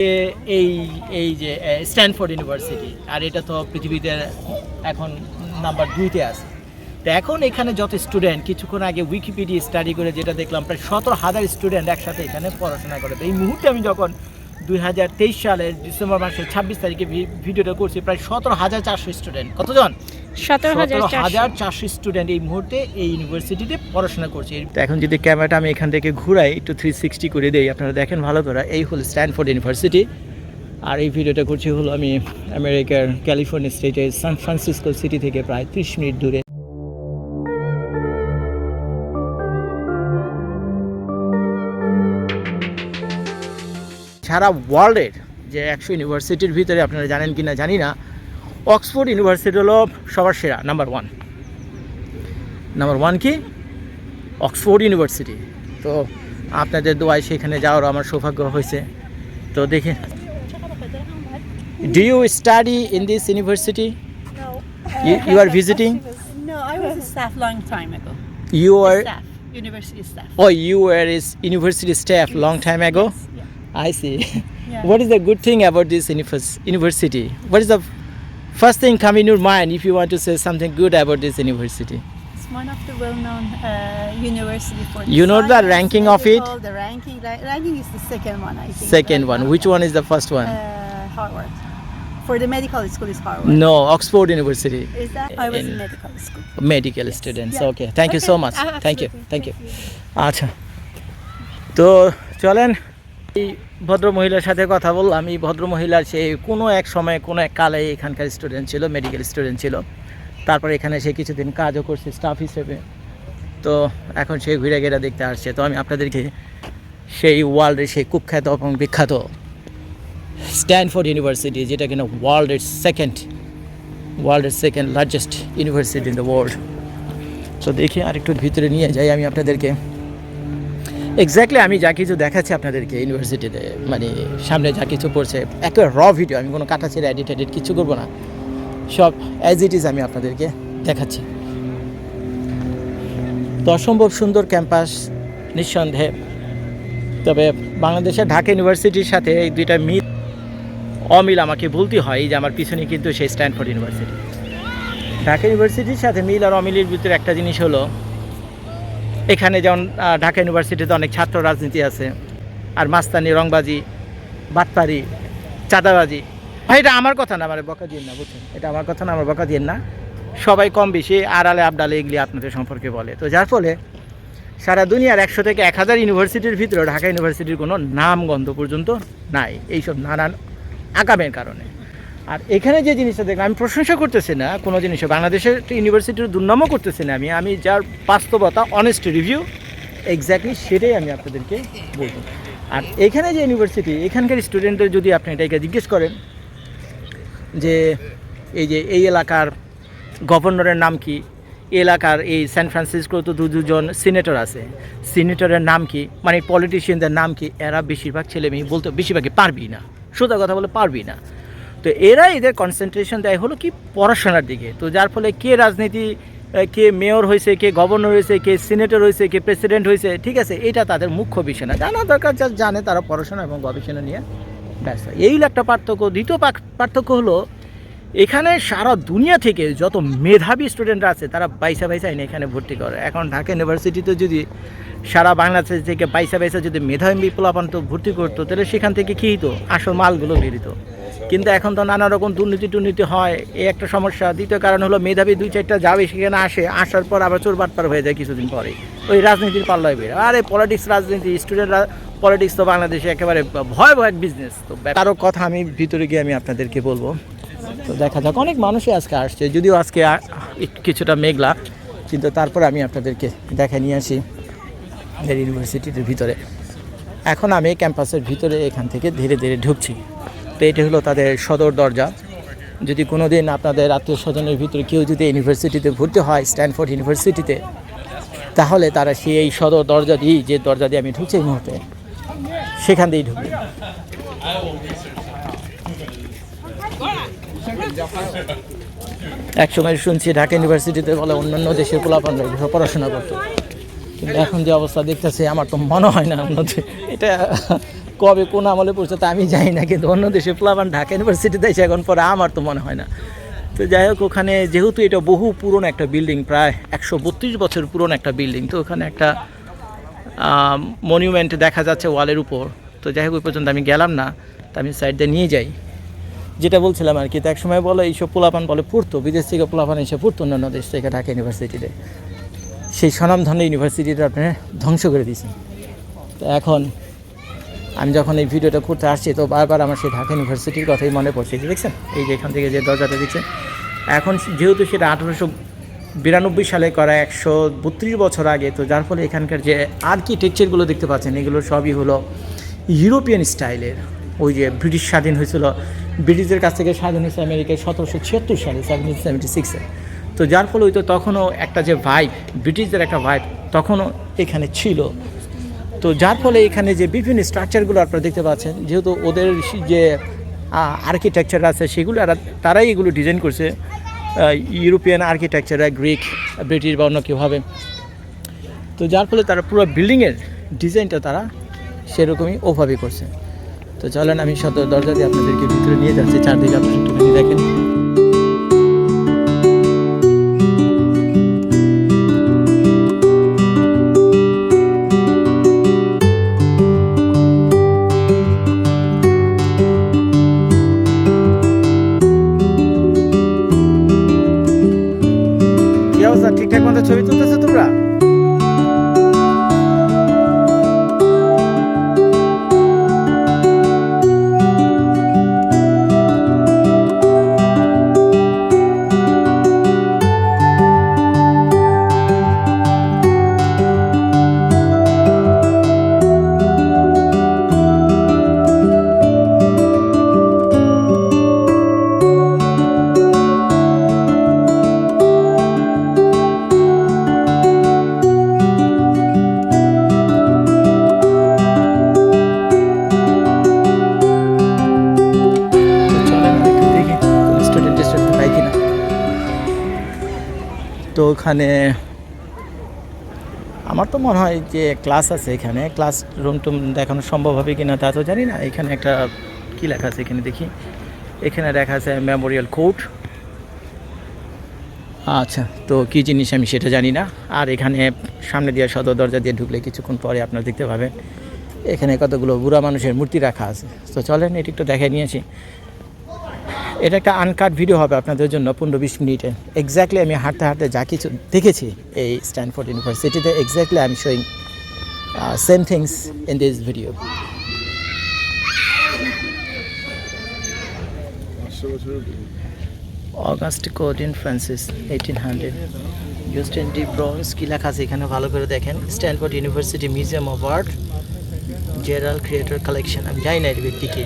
এই এই যে স্ট্যানফোর্ড ইউনিভার্সিটি, আর এটা তো পৃথিবীতে এখন নাম্বার 2-তে আছে। তো এখন এখানে যত স্টুডেন্ট, কিছুক্ষণ আগে উইকিপিডিয়া স্টাডি করে যেটা দেখলাম, প্রায় 17,000 স্টুডেন্ট একসাথে এখানে পড়াশোনা করে। তো এই মুহূর্তে আমি যখন 2023 সালের ডিসেম্বর মাসের 26 তারিখে ভিডিওটা করছি, প্রায় 17,400 স্টুডেন্ট। কতজন? 17,400 স্টুডেন্ট এই মুহূর্তে এই ইউনিভার্সিটিতে পড়াশোনা করছে। তো এখন যদি ক্যামেরাটা আমি এখান থেকে ঘুরাই, একটু 360 করে দেই, আপনারা দেখেন ভালো করে। এই হলো স্ট্যানফোর্ড ইউনিভার্সিটি, আর এই ভিডিওটা করছি হলো আমি আমেরিকার ক্যালিফোর্নিয়া স্টেটের সান ফ্রান্সিসকো সিটি থেকে প্রায় 30 মিনিট দূরে। সারা ওয়ার্ল্ডের যে 100 ইউনিভার্সিটির ভিতরে আপনারা জানেন কি না জানি না, অক্সফোর্ড ইউনিভার্সিটি হলো সবার সেরা, নাম্বার ওয়ান কি অক্সফোর্ড ইউনিভার্সিটি। তো আপনাদের দোয়ায় সেখানে যাওয়ার আমার সৌভাগ্য হয়েছে। তো দেখি, do you study in this university? You are visiting? No, I was a staff long time ago. You are Staff, university staff. Oh, you were is university staff long time ago? Yes, yeah. I see. Yeah. What is the good thing about this university? What is the first thing come in your mind if you want to say something good about this university? It's one of the well-known university for You know the science, ranking of it? medical. The ranking is the second one, I think. Second right one. now. Which one is the first one? Harvard. For the medical school is Harvard. No, Oxford University. Is that? I was in In- medical school. Medical students. Yeah. Okay. Thank you so much. Thank you. Absolutely. Thank you. আচ্ছা, তো চলেন এই ভদ্র মহিলার সাথে কথা বললাম। এই ভদ্র মহিলার সে কোনো এক সময় কোনো এক কালে এখানকার স্টুডেন্ট ছিল, মেডিকেল স্টুডেন্ট ছিল। তারপর এখানে সে কিছুদিন কাজও করছে স্টাফ হিসেবে। তো এখন সে ঘুরে ঘেরা দেখতে আসছে। তো আমি আপনাদেরকে সেই ওয়ার্ল্ডের সেই কুখ্যাত এবং বিখ্যাত স্ট্যানফোর্ড ইউনিভার্সিটি, যেটা কিনা ওয়ার্ল্ডের second largest university in the world. তো দেখি আরেকটু ভিতরে নিয়ে যাই আমি আপনাদেরকে। এক্স্যাক্টলি আমি যা কিছু দেখাচ্ছি আপনাদেরকে ইউনিভার্সিটিতে, মানে সামনে যা কিছু পড়ছে, একটা র ভিডিও, আমি কোনো কাটা ছেড়ে এডিট কিছু করবো না, সব অ্যাজ ইট ইজ আমি আপনাদেরকে দেখাচ্ছি। তো অসম্ভব সুন্দর ক্যাম্পাস নিঃসন্দেহে। তবে বাংলাদেশের ঢাকা ইউনিভার্সিটির সাথে এই দুইটা অমিল আমাকে বলতে হয়, যে আমার পিছনে কিন্তু সেই স্ট্যানফোর্ড ইউনিভার্সিটি। ঢাকা ইউনিভার্সিটির সাথে মিল আর অমিলের ভিতরে একটা জিনিস হলো, এখানে যেমন ঢাকা ইউনিভার্সিটিতে অনেক ছাত্র রাজনীতি আছে, আর মাস্তানি, রংবাজি, বাটপারি, চাঁদাবাজি। ভাই এটা আমার কথা না, আমার বকা দিয়েন না, বুঝছেন? এটা আমার কথা না, আমার বকা দিয়েন না। সবাই কম বেশি আড়ালে আবডালে এগুলি আপনাদের সম্পর্কে বলে। তো যার ফলে সারা দুনিয়ার 100 থেকে 1000 ইউনিভার্সিটির ভিতরে ঢাকা ইউনিভার্সিটির কোনো নাম গন্ধ পর্যন্ত নাই, এইসব নানান আকামের কারণে। আর এখানে যে জিনিসটা দেখলাম, আমি প্রশংসা করতেছি না কোনো জিনিসও, বাংলাদেশের ইউনিভার্সিটির দুর্নামও করতেছি না আমি যার বাস্তবতা, অনেস্ট রিভিউ এক্স্যাক্টলি সেটাই আমি আপনাদেরকে বলবো। আর এখানে যে ইউনিভার্সিটি, এখানকার স্টুডেন্টদের যদি আপনি এটাকে জিজ্ঞেস করেন যে এই এলাকার গভর্নরের নাম কি, এলাকার এই সান ফ্রান্সিসকো তো দুজন সিনেটর আছে, সিনেটরের নাম কি, মানে পলিটিশিয়ানদের নাম কি, এরা বেশিরভাগ ছেলে মেয়ে বলতে বেশিরভাগই পারবি না, সোজা কথা বলে পারবি না। তো এদের কনসেন্ট্রেশন দেয় হলো কি পড়াশোনার দিকে। তো যার ফলে কে রাজনীতি, কে মেয়র হয়েছে, কে গভর্নর হয়েছে, কে সিনেটর হয়েছে, কে প্রেসিডেন্ট হয়েছে, ঠিক আছে, এটা তাদের মুখ্য বিষয় না, জানা দরকার, যা জানে তারা পড়াশোনা এবং গবেষণা নিয়ে ব্যস্ত। এই একটা পার্থক্য। দ্বিতীয় পার্থক্য হলো, এখানে সারা দুনিয়া থেকে যত মেধাবী স্টুডেন্টরা আছে তারা বাইসা এনে এখানে ভর্তি করে। এখন ঢাকা ইউনিভার্সিটিতে যদি সারা বাংলাদেশ থেকে বাইসা যদি মেধাবী পোলাপান্ত ভর্তি করতো, তাহলে সেখান থেকে কী হতো, আসল মালগুলো বেরিত। কিন্তু এখন তো নানা রকম দুর্নীতি হয়, এই একটা সমস্যা। দ্বিতীয় কারণ হলো, মেধাবী 2-4টা যাবে, সেখানে আসার পর আবার চোর বাটপার হয়ে যায় কিছুদিন পরে, ওই রাজনীতির পাল্লায় বের। আর এই পলিটিক্স, রাজনীতি, স্টুডেন্টরা পলিটিক্স তো বাংলাদেশে একেবারে ভয়াবহ এক বিজনেস। তো কারো কথা আমি ভিতরে গিয়ে আমি আপনাদেরকে বলবো। তো দেখা যাক, অনেক মানুষই আজকে আসছে, যদিও আজকে কিছুটা মেঘলা, কিন্তু তারপর আমি আপনাদেরকে দেখা নিয়ে আসি ইউনিভার্সিটির ভিতরে। এখন আমি ক্যাম্পাসের ভিতরে এখান থেকে ধীরে ধীরে ঢুকছি। তো এটা হলো তাদের সদর দরজা। যদি কোনো দিন আপনাদের আত্মীয় স্বজনের ভিতরে কেউ যদি ইউনিভার্সিটিতে ভর্তি হয়, স্ট্যানফোর্ড ইউনিভার্সিটিতে, তাহলে তারা সেই সদর দরজা দিয়ে, যে দরজা দিয়ে আমি ঢুকছি এই মুহূর্তে, সেখান দিয়েই ঢুকবে। এক সময় শুনছি ঢাকা ইউনিভার্সিটিতে বলে অন্যান্য দেশের পোলাপানরা পড়াশোনা করতো, কিন্তু এখন যে অবস্থা দেখতেছি আমার তো মনে হয় না এটা কবে কোন আমলে পড়ছে তা আমি জানি না, কিন্তু অন্য দেশে পোলাপান ঢাকা ইউনিভার্সিটিতে এসে এখন পরে আমার তো মনে হয় না। তো যাই হোক, ওখানে যেহেতু এটা বহু পুরনো একটা বিল্ডিং, প্রায় 132 বছর পুরনো একটা বিল্ডিং, তো ওখানে একটা মনিউমেন্ট দেখা যাচ্ছে ওয়ালের উপর। তো যাই হোক, ওই পর্যন্ত আমি গেলাম না, তো আমি সাইড দিয়ে নিয়ে যাই। যেটা বলছিলাম আর কি, তো এক সময় বলে এইসব পোলাপান বলে পড়তো, বিদেশ থেকে পোলাপান এসে পড়তো অন্যান্য দেশ থেকে ঢাকা ইউনিভার্সিটিতে। সেই স্বনামধন্য ইউনিভার্সিটিটা আপনি ধ্বংস করে দিয়েছেন। তো এখন আমি যখন এই ভিডিওটা করতে আসছি, তো বারবার আমার সেই ঢাকা ইউনিভার্সিটির কথাই মনে পড়ছে। যে দেখছেন এই যে এখান থেকে যে দরজাটা দিচ্ছেন, এখন যেহেতু সেটা 1892 সালে করা, 132 বছর আগে, তো যার ফলে এখানকার যে আর্কিটেকচারগুলো দেখতে পাচ্ছেন, এগুলো সবই হলো ইউরোপিয়ান স্টাইলের। ওই যে ব্রিটিশ স্বাধীন হয়েছিল, ব্রিটিশদের কাছ থেকে স্বাধীন হয়েছে আমেরিকায় 1776 সালে, 1776-এ। তো যার ফলে ওই তো তখনও একটা যে ভাইব, ব্রিটিশদের একটা ভাইব তখনও এখানে ছিল। তো যার ফলে এখানে যে বিভিন্ন স্ট্রাকচারগুলো আপনারা দেখতে পাচ্ছেন, যেহেতু ওদের যে আর্কিটেকচার আছে সেগুলো তারাই এগুলো ডিজাইন করছে, ইউরোপিয়ান আর্কিটেকচার, গ্রিক, ব্রিটিশ বা অন্য কীভাবে। তো যার ফলে তারা পুরো বিল্ডিংয়ের ডিজাইনটা তারা সেরকমই ওভাবে করছে। তো চলেন আমি সদর দরজা দিয়ে আপনাদেরকে ভিতরে নিয়ে যাচ্ছি, চারদিকে আপনি একটুখানি দেখেন। কি অবস্থা, ঠিকঠাক মতো ছবি তুলতেছো তোমরা? তো ওখানে আমার তো মনে হয় যে ক্লাস আছে, এখানে ক্লাস রুম টুম দেখানো সম্ভব হবে কিনা তা তো জানি না। এখানে একটা কি লেখা আছে এখানে দেখি, এখানে দেখা আছে মেমোরিয়াল কোর্ট। আচ্ছা, তো কী জিনিস আমি সেটা জানি না। আর এখানে সামনে দিয়ে সদর দরজা দিয়ে ঢুকলে কিছুক্ষণ পরে আপনারা দেখতে পাবেন এখানে কতগুলো বুড়া মানুষের মূর্তি রাখা আছে। তো চলেন এটি একটু দেখে নিয়েছি। এটা একটা আনকাট ভিডিও হবে আপনাদের জন্য, 15-20 মিনিটে। এক্স্যাক্টলি আমি হাঁটতে হাঁটতে যা কিছু দেখেছি এই স্ট্যানফোর্ড ইউনিভার্সিটিতে, exactly I am showing same things in this video. August কোডিন ফ্রান্সিস 1800, ইউস্টেন ডি ব্রন্স। কী লেখা আছে এখানে ভালো করে দেখেন। Stanford University Museum of Art, Gerald creator collection. আমি জানি না এর ব্যক্তিকে,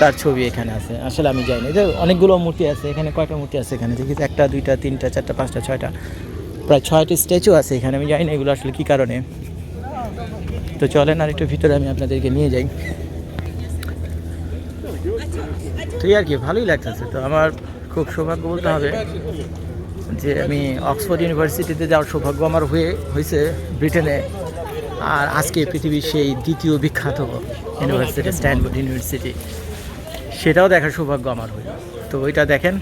তার ছবি এখানে আছে। আসলে আমি জানি না, যে অনেকগুলো মূর্তি আছে এখানে। কয়টা মূর্তি আছে এখানে দেখি? 1, 2, 3, 4, 5, 6টা, প্রায় 6টি স্ট্যাচু আছে এখানে। আমি জানি না এগুলো আসলে কী কারণে। তো চলেন আর একটু ভিতরে আমি আপনাদেরকে নিয়ে যাই। তো আর কি ভালোই লাগতেছে। তো আমার খুব সৌভাগ্য বলতে হবে যে আমি অক্সফোর্ড ইউনিভার্সিটিতে যাওয়ার সৌভাগ্য আমার হয়েছে ব্রিটেনে। আর আজকে পৃথিবীর সেই দ্বিতীয় বিখ্যাত ইউনিভার্সিটি স্ট্যানফোর্ড ইউনিভার্সিটি, সেটাও দেখার সৌভাগ্য আমার হইল। তো ওইটা দেখেন,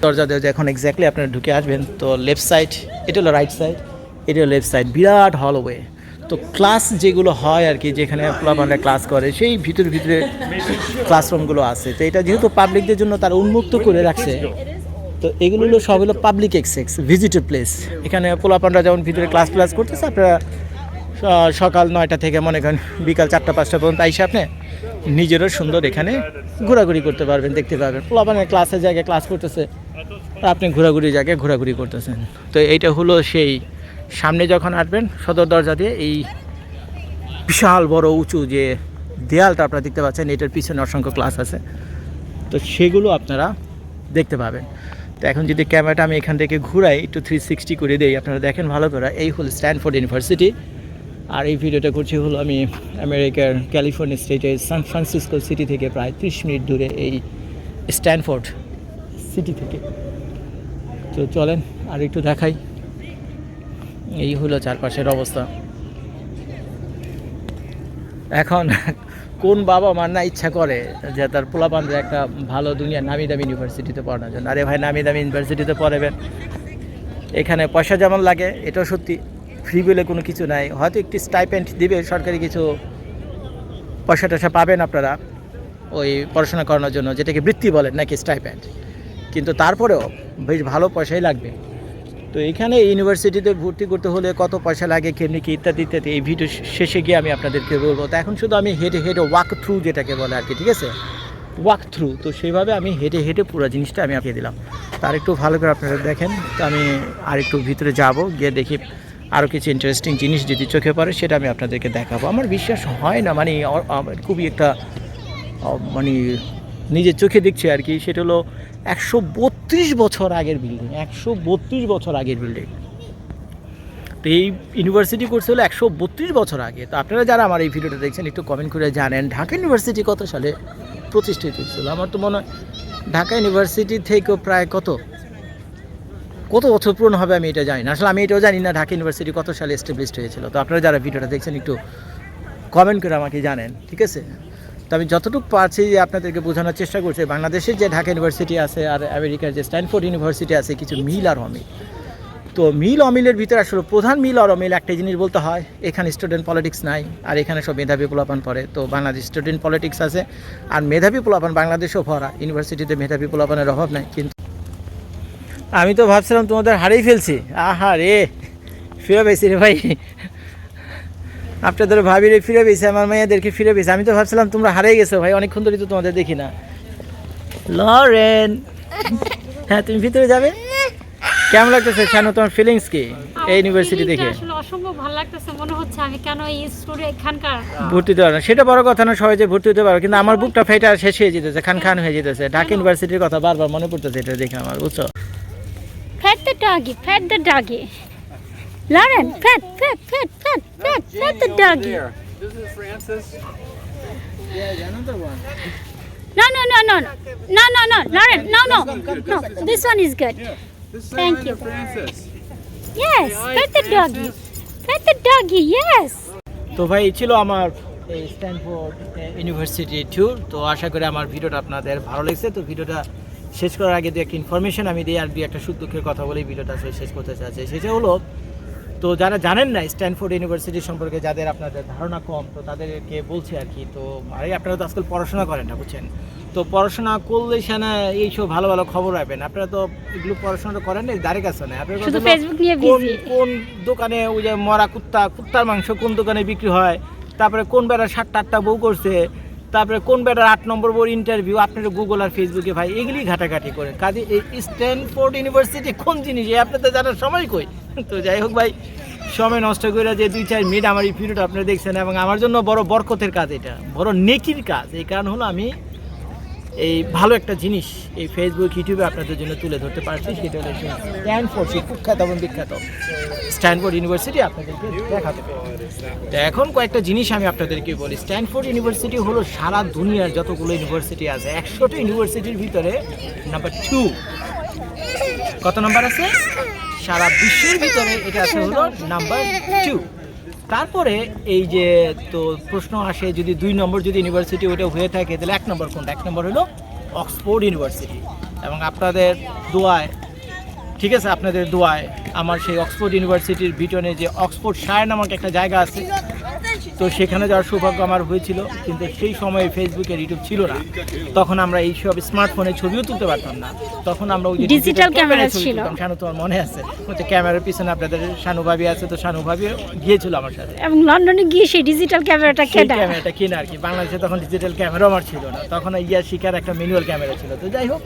দরজা দিয়ে এখন এক্স্যাক্টলি আপনারা ঢুকে আসবেন। তো লেফট সাইড, এটা হলো রাইট সাইড, এটা হলো লেফট সাইড, বিরাট হলওয়ে। তো ক্লাস যেগুলো হয় আর কি, যেখানে পোলাপানরা ক্লাস করে, সেই ভিতরে ক্লাসরুমগুলো আছে। তো এটা যেহেতু পাবলিকদের জন্য তারা উন্মুক্ত করে রাখছে, তো এগুলো হলো সব হলো পাবলিক অ্যাক্সেস, ভিজিটর প্লেস। এখানে পোলাপানরা যেমন ভিতরে ক্লাস করতেছে, আপনারা সকাল 9টা থেকে মনে করেন বিকাল 4টা-5টা পর্যন্ত আইসে আপনি নিজেরও সুন্দর এখানে ঘোরাঘুরি করতে পারবেন, দেখতে পারবেন। পোলাপানের ক্লাসের জায়গায় ক্লাস করতেছে, আপনি ঘোরাঘুরির জায়গায় ঘোরাঘুরি করতেছেন। তো এইটা হলো সেই সামনে যখন আসবেন সদর দরজা দিয়ে, এই বিশাল বড় উঁচু যে দেয়ালটা আপনারা দেখতে পাচ্ছেন, এটার পিছনে অসংখ্য ক্লাস আছে। তো সেগুলো আপনারা দেখতে পাবেন। তো এখন যদি ক্যামেরাটা আমি এখান থেকে ঘুরাই, একটু 360 করে দিই, আপনারা দেখেন ভালো করে। এই হলো স্ট্যানফোর্ড ইউনিভার্সিটি। আর এই ভিডিওটা করছি হলো আমি আমেরিকার ক্যালিফোর্নিয়া স্টেটের সান ফ্রান্সিসকো সিটি থেকে প্রায় 30 মিনিট দূরে, এই স্ট্যানফোর্ড সিটি থেকে। তো চলেন আর একটু দেখাই। এই হলো চারপাশের অবস্থা। এখন কোন বাবা মার না ইচ্ছা করে যে তার পোলাপানদের একটা ভালো দুনিয়ার নামি দামি ইউনিভার্সিটিতে পড়ানোর জন্য? আরে ভাই, নামি দামি ইউনিভার্সিটিতে পড়াবেন, এখানে পয়সা যেমন লাগে এটাও সত্যি, ফ্রি বলে কোনো কিছু নাই। হয়তো একটি স্টাইপেন্ড দিবে সরকারি, কিছু পয়সা টয়সা পাবেন আপনারা ওই পড়াশোনা করানোর জন্য, যেটাকে বৃত্তি বলেন নাকি স্টাইপেন্ড, কিন্তু তারপরেও বেশ ভালো পয়সাই লাগবে। তো এখানে ইউনিভার্সিটিতে ভর্তি করতে হলে কত পয়সা লাগে, কেমনি কি, ইত্যাদি ইত্যাদি এই ভিডিও শেষে গিয়ে আমি আপনাদেরকে বলবো। তো এখন শুধু আমি হেঁটে হেঁটে ওয়াক থ্রু যেটাকে বলে আর কি, ঠিক আছে, ওয়াক থ্রু, তো সেইভাবে আমি হেঁটে হেঁটে পুরো জিনিসটা আমি আঁকিয়ে দিলাম। তার একটু ভালো করে আপনারা দেখেন। তো আমি আর একটু ভিতরে যাব, গিয়ে দেখি আরও কিছু ইন্টারেস্টিং জিনিস যদি চোখে পড়ে সেটা আমি আপনাদেরকে দেখাবো। আমার বিশ্বাস হয় না, মানে খুবই একটা মানে নিজের চোখে দেখছি আর কি। সেটা হলো 132 বছর আগের বিল্ডিং, 132 বছর আগের বিল্ডিং। তো এই ইউনিভার্সিটি করছে হলো 132 বছর আগে। তো আপনারা যারা আমার এই ভিডিওটা দেখছেন একটু কমেন্ট করে জানেন ঢাকা ইউনিভার্সিটি কত সালে প্রতিষ্ঠিত হয়েছিল। আমার তো মনে হয় ঢাকা ইউনিভার্সিটি থেকেও প্রায় কত বছর পুরনো হবে আমি এটা জানি না। আসলে আমি এটাও জানি না ঢাকা ইউনিভার্সিটি কত সালে এস্টাবলিশড হয়েছিল। তো আপনারা যারা ভিডিওটা দেখছেন একটু কমেন্ট করে আমাকে জানেন, ঠিক আছে। তো আমি যতটুকু পারছি যে আপনাদেরকে বোঝানোর চেষ্টা করছি, বাংলাদেশের যে ঢাকা ইউনিভার্সিটি আছে আর আমেরিকার যে স্ট্যানফোর্ড ইউনিভার্সিটি আছে, কিছু মিল আর অমিল। তো মিল অমিলের ভিতরে আসলে প্রধান মিল আর অমিল একটাই জিনিস বলতে হয়, এখানে স্টুডেন্ট পলিটিক্স নাই, আর এখানে সব মেধাবী পোলাপান পড়ে। তো বাংলাদেশ স্টুডেন্ট পলিটিক্স আছে, আর মেধাবী পোলাপান বাংলাদেশেও ভরা, ইউনিভার্সিটিতে মেধাবী পোলাপানের অভাব নাই। কিন্তু আমি তো ভাবছিলাম তোমাদের হারিয়ে ফেলছি, আহা রে, ফিরে পেয়েছি রে ভাই, আপনাদের ভাবিরে ফিরে পেয়েছে, আমার মেয়েদেরকে ফিরে পেয়েছে। আমি তো ভাবছিলাম তোমরা হারিয়ে গেছো ভাই, অনেকক্ষণ ধরে তো তোমাদের দেখি না। লরেন, হ্যাঁ তুমি ভিতরে যাবে? কেমন লাগতেছে শানু, তোমার ফিলিংস কি এই ইউনিভার্সিটি দেখে? আসলে অসম্ভব ভালো লাগতেছে, মনে হচ্ছে আমি কেন এই স্টুডেন্ট এখানকার ভর্তি হতে পারো না সেটা বড় কথা না, সহজে ভর্তি হতে পারো, কিন্তু আমার বুকটা ফেটে আর শেষ হয়ে যেতেছে, খান হয়ে যেতেছে। ঢাকা ইউনিভার্সিটির কথা বারবার মনে পড়তেছে এটা দেখে আমার, বুঝছো? Fate the doggy, fate the doggy, Lauren, fate fate fate fate fate fate the doggy. This is Francis. No, no, no, no, no, no, no, Lauren, no, no, no. This one is good. This is Thank Miranda you. Francis. Yes, pet the doggy. Pet the doggy, yes. তো ভাই এই ছিল আমার এই Stanford university tour. তো আশা করি আমার ভিডিওটা আপনাদের ভালো লেগেছে। তো ভিডিওটা শেষ করার আগে দু একটা ইনফরমেশন আমি দিই, আর দু একটা সুখ দুঃখের কথা বলেই ভিডিওটা শেষ করতে চাচ্ছি। সেটা হলো, তো যারা জানেন না স্ট্যানফোর্ড ইউনিভার্সিটি সম্পর্কে, যাদের আপনাদের ধারণা কম, তো তাদেরকে বলছি আর কি। তো আরে আপনারা তো আজকাল পড়াশোনা করেন না, বুঝছেন? তো পড়াশোনা করলে সেনা এইসব ভালো ভালো খবর রাখবেন। আপনারা তো এগুলো পড়াশোনাটা করেন না, দাঁড়ে কাছে না। আপনারা শুধু ফেসবুক নিয়ে কোন বিজি। কোন দোকানে ওই যে মরা কুত্তার মাংস কোন দোকানে বিক্রি হয়, তারপরে কোন বেড়ার 7টা বউ করছে, তারপরে কোন বেটার 8 নম্বর বোর ইন্টারভিউ, আপনারা গুগল আর ফেসবুকে ভাই এগুলি ঘাটাঘাটি করেন। কাজে এই স্ট্যানফোর্ড ইউনিভার্সিটি কোন জিনিস আপনাদের জানার সময় কই? তো যাই হোক ভাই, সময় নষ্ট করে যে 2-4 মিনিট আমার এই ভিডিওটা আপনারা দেখছেন, এবং আমার জন্য বড় বরকতের কাজ, এটা বড় নেকির কাজ। এই কারণ হলো আমি এই ভালো একটা জিনিস এই ফেসবুক ইউটিউবে আপনাদের জন্য তুলে ধরতে পারছি। সেটা হলো স্ট্যানফোর্ড, সেই কুখ্যাত এবং বিখ্যাত স্ট্যানফোর্ড ইউনিভার্সিটি আপনাদেরকে দেখাতে পারি। তো এখন কয়েকটা জিনিস আমি আপনাদেরকে বলি। স্ট্যানফোর্ড ইউনিভার্সিটি হলো সারা দুনিয়ার যতগুলো ইউনিভার্সিটি আছে 100টা ইউনিভার্সিটির ভিতরে নাম্বার 2। কত নাম্বার আছে? সারা বিশ্বের ভিতরে এটা আছে হলো নাম্বার 2। তারপরে এই যে তো প্রশ্ন আসে, যদি 2 নম্বর যদি ইউনিভার্সিটি ওটা হয়ে থাকে তাহলে 1 নম্বর কোনটা? 1 নম্বর হলো অক্সফোর্ড ইউনিভার্সিটি। এবং আপনাদের দোয়ায়, ঠিক আছে, আপনাদের দোয়ায় আমার সেই অক্সফোর্ড ইউনিভার্সিটির বিটনে যে অক্সফোর্ড শায়ার নামক একটা জায়গা আছে, তো সেখানে যাওয়ার সৌভাগ্য আমার হয়েছিল। কিন্তু সেই সময়ে ফেসবুকের ইউটিউব ছিল না, তখন আমরা এইসব স্মার্টফোনে ছবিও তুলতে পারতাম না। তখন আমরা ওই যে ডিজিটাল ক্যামেরা ছিল। শানু, তোমার মনে আছে? ওই ক্যামেরার পিছনে আপনাদের শানু ভাবি আছে, তো শানু ভাবি গিয়েছিল আমার সাথে, এবং লন্ডনে গিয়ে সেই ডিজিটাল ক্যামেরাটা কেনা। ক্যামেরাটা কিনা আর কি। বাংলাদেশে তখন ডিজিটাল ক্যামেরা আমার ছিল না, তখন ইয়ার শিকার একটা ম্যানুয়াল ক্যামেরা ছিল। তো যাই হোক,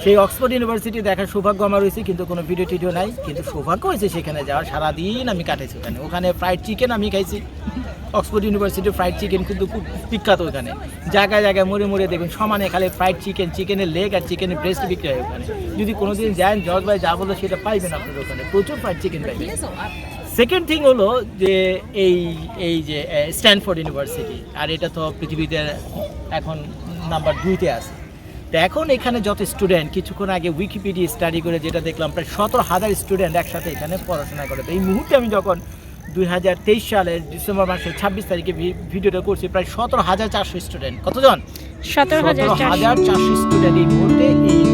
সেই অক্সফোর্ড ইউনিভার্সিটি দেখার সৌভাগ্য আমার হয়েছে, কিন্তু কোনো ভিডিও টিডিও নাই। কিন্তু সৌভাগ্য হয়েছে সেখানে যাওয়ার, সারাদিন আমি কাটেছি ওখানে। ওখানে ফ্রাইড চিকেন আমি খাইছি। অক্সফোর্ড ইউনিভার্সিটির ফ্রাইড চিকেন কিন্তু খুব বিখ্যাত ওখানে, জায়গায় জায়গায় মুড়ে দেখুন সমানে খালি ফ্রাইড চিকেন, চিকেনের লেগ আর চিকেনের ব্রেস্ট বিক্রি হয় ওখানে। যদি কোনোদিন যান জজ ভাই যা বলো সেটা পাইবেন আপনার ওখানে, প্রচুর ফ্রাইড চিকেন পাইবেন। সেকেন্ড থিং হলো যে এই যে স্ট্যানফোর্ড ইউনিভার্সিটি, আর এটা তো পৃথিবীতে এখন নাম্বার 2-তে আছে। তো এখন এখানে যত স্টুডেন্ট, কিছুক্ষণ আগে উইকিপিডিয়া স্টাডি করে যেটা দেখলাম, প্রায় 17,000 স্টুডেন্ট একসাথে এখানে পড়াশোনা করে। তো এই মুহূর্তে আমি যখন 2023 সালের ডিসেম্বর মাসের 26 তারিখে ভিডিওটা করছি, প্রায় 17,400 স্টুডেন্ট। কতজন? 17,400 17,400 স্টুডেন্ট এই মুহূর্তে এই